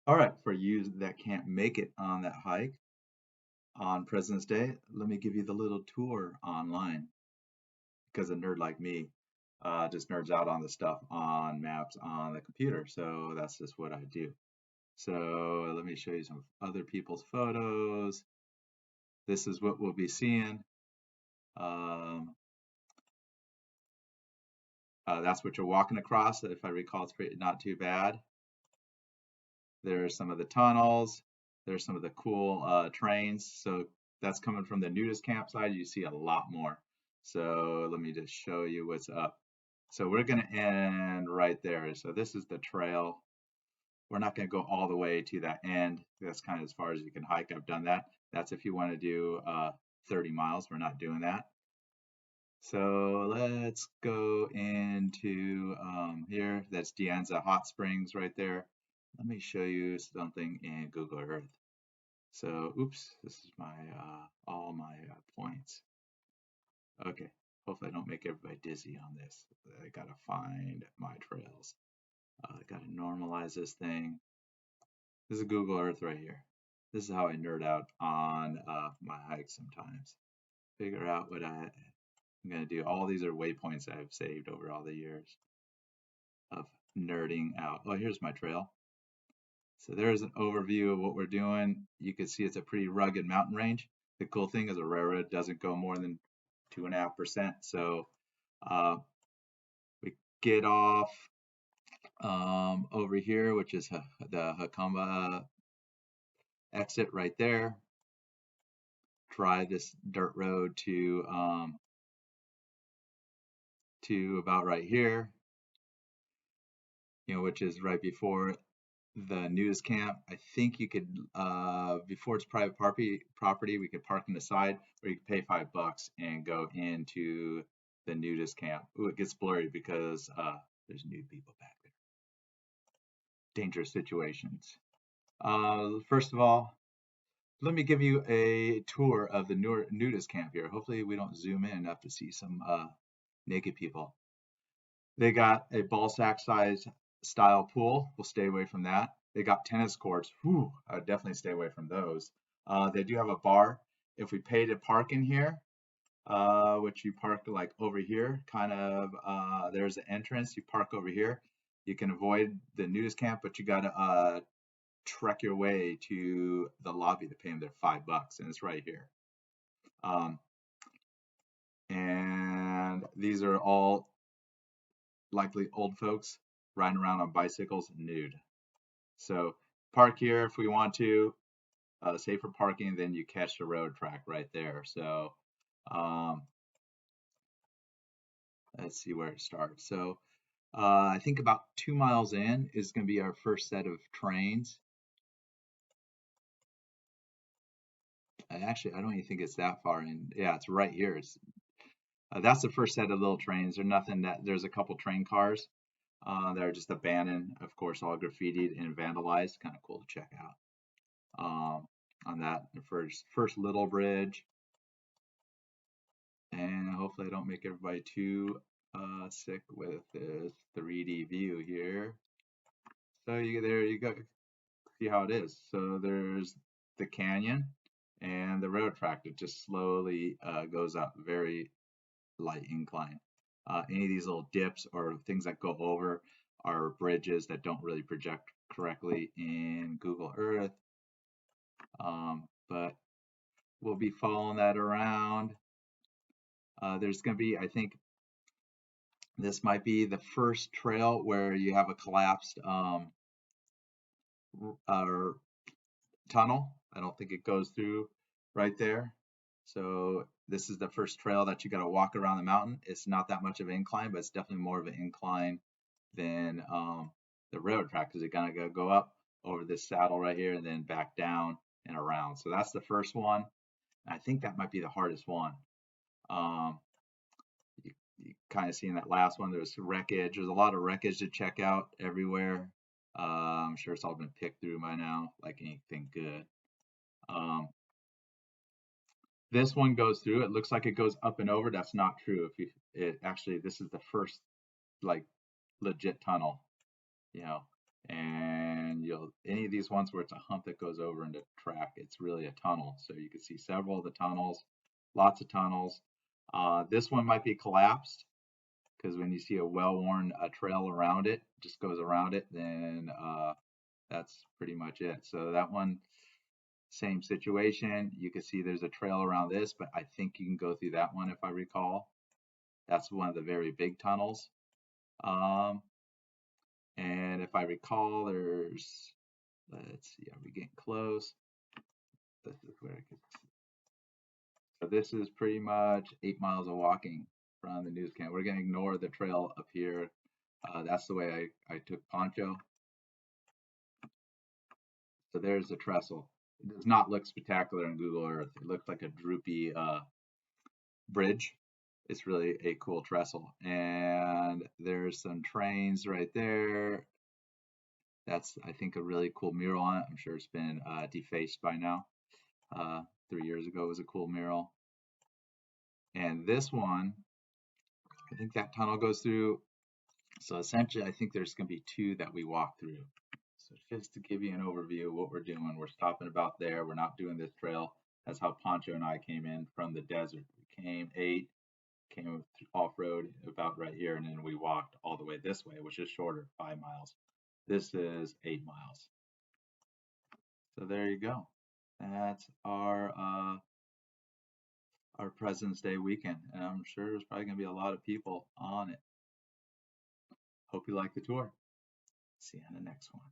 All right, for you that can't make it on that hike on President's Day, let me give you the little tour online because a nerd like me just nerds out on the stuff on maps on the computer. So that's just what I do. So let me show you some other people's photos. This is what we'll be seeing. Um, that's what you're walking across. If I recall, it's not too bad. There's some of the tunnels. There's some of the cool trains. So that's coming from the nudist campsite. You see a lot more. So let me just show you what's up. So we're going to end right there. So this is the trail. We're not going to go all the way to that end. That's kind of as far as you can hike. I've done that. That's if you want to do 30 miles. We're not doing that. So let's go into here. That's Dianza Hot Springs right there. Let me show you something in Google Earth. So, oops, this is my all my points. Okay, hopefully I don't make everybody dizzy on this. I gotta find my trails. I gotta normalize this thing. This is Google Earth right here. This is how I nerd out on my hikes sometimes. Figure out what I'm gonna do. All these are waypoints I've saved over all the years of nerding out. Oh, here's my trail. So there's an overview of what we're doing. You can see it's a pretty rugged mountain range. The cool thing is a railroad doesn't go more than 2.5%. So uh, we get off over here, which is the Hakamba exit right there. Try this dirt road to about right here, which is right before the news camp. I think you could, before it's private property, we could park on the side, or you could pay $5 and go into the nudist camp. Ooh, it gets blurry because there's nude people back there. Dangerous situations. First of all, let me give you a tour of the nudist camp here. Hopefully, we don't zoom in enough to see some naked people. They got a ball sack size style pool. We'll stay away from that. They got tennis courts. Whew, I would definitely stay away from those. They do have a bar. If we pay to park in here, which you park like over here, kind of, there's an entrance. You park over here. You can avoid the nudist camp, but you got to trek your way to the lobby to pay them their $5, and it's right here. Um, and these are all likely old folks riding around on bicycles nude. So park here if we want to, safer parking, then you catch the road track right there. So um, let's see where it starts. So I think about 2 miles in is going to be our first set of trains. Actually, I don't even think it's that far in. Yeah, it's right here. That's the first set of little trains. There's a couple train cars that are just abandoned, of course, all graffitied and vandalized. Kind of cool to check out. On that first little bridge, and hopefully I don't make everybody too sick with this 3D view here. So there you go. See how it is. So there's the canyon and the railroad track that just slowly goes up, very light incline. Any of these little dips or things that go over are bridges that don't really project correctly in Google Earth. But we'll be following that around. There's going to be, I think, this might be the first trail where you have a collapsed tunnel. I don't think it goes through right there. So this is the first trail that you got to walk around the mountain. It's not that much of an incline, but it's definitely more of an incline than the railroad track because you're gonna go up over this saddle right here and then back down and around. So that's the first one. I think that might be the hardest one. Um, you kind of seen that last one. There's wreckage. There's a lot of wreckage to check out everywhere. I'm sure it's all been picked through by now, like anything good. Um, this one goes through. It looks like it goes up and over. That's not true. This is the first like legit tunnel, and So any of these ones where it's a hump that goes over into track, it's really a tunnel. So you can see several of the tunnels, lots of tunnels. This one might be collapsed because when you see a well-worn trail around it, just goes around it, then that's pretty much it. So that one, same situation. You can see there's a trail around this, but I think you can go through that one if I recall. That's one of the very big tunnels. And if I recall, there's, let's see, are we getting close? This is where I could, so this is pretty much 8 miles of walking from the news camp. We're going to ignore the trail up here. That's the way I took Poncho. So there's the trestle. It does not look spectacular in Google Earth. It looks like a droopy bridge. It's really a cool trestle. And there's some trains right there. That's, I think, a really cool mural on it. I'm sure it's been defaced by now. 3 years ago, it was a cool mural. And this one, I think that tunnel goes through. So essentially, I think there's going to be 2 that we walk through. So just to give you an overview of what we're doing, we're stopping about there. We're not doing this trail. That's how Poncho and I came in from the desert. We came off-road about right here, and then we walked all the way this way, which is shorter, 5 miles. This is 8 miles. So there you go. That's our President's Day weekend, and I'm sure there's probably going to be a lot of people on it. Hope you like the tour. See you on the next one.